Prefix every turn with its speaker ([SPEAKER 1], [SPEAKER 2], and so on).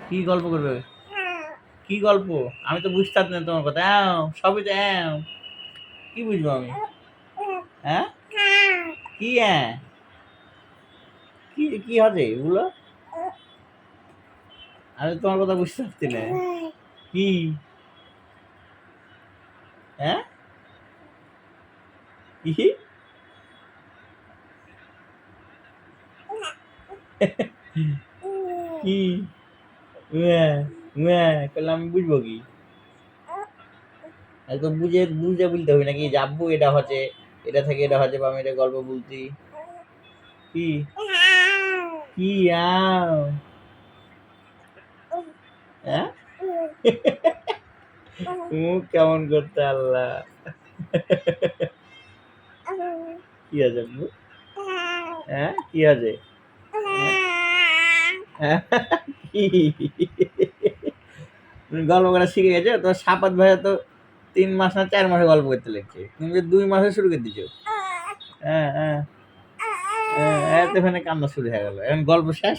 [SPEAKER 1] কি গল্প করবে? কি গল্প? আমি তো বুঝতাম না তোমার কথা। সবই তো কি বুঝবো আমি? হ্যাঁ? কি কি কি হবে এগুলো? আমি তো তোমার কথা বুঝতে পারছি না। কি? হ্যাঁ? কি? কি? উয়া, উয়া করলে আমি বুঝবো কি? তো বুঝে বুঝে বলতে হবে নাকি যে আব্বু এটা হচ্ছে, এটা থেকে এটা হচ্ছে, বা আমি এটা গল্প বলছি। কি? কি হ্যাঁ? মুখ কেমন করতে আল্লাহ। কি আছে আব্বু? হ্যাঁ? কি আছে? হ্যাঁ? কি? তুমি গল্প করা শিখে গেছো? তোমার সাপাত ভাইয়া তো ৩ মাস না ৪ মাসে গল্প করতে লেগেছে। তুমি তো ২ মাসে শুরু করে দিছো। হ্যাঁ, হ্যাঁ। এতক্ষণে কান্না শুরু হয়ে গেল। এখন গল্প শেষ?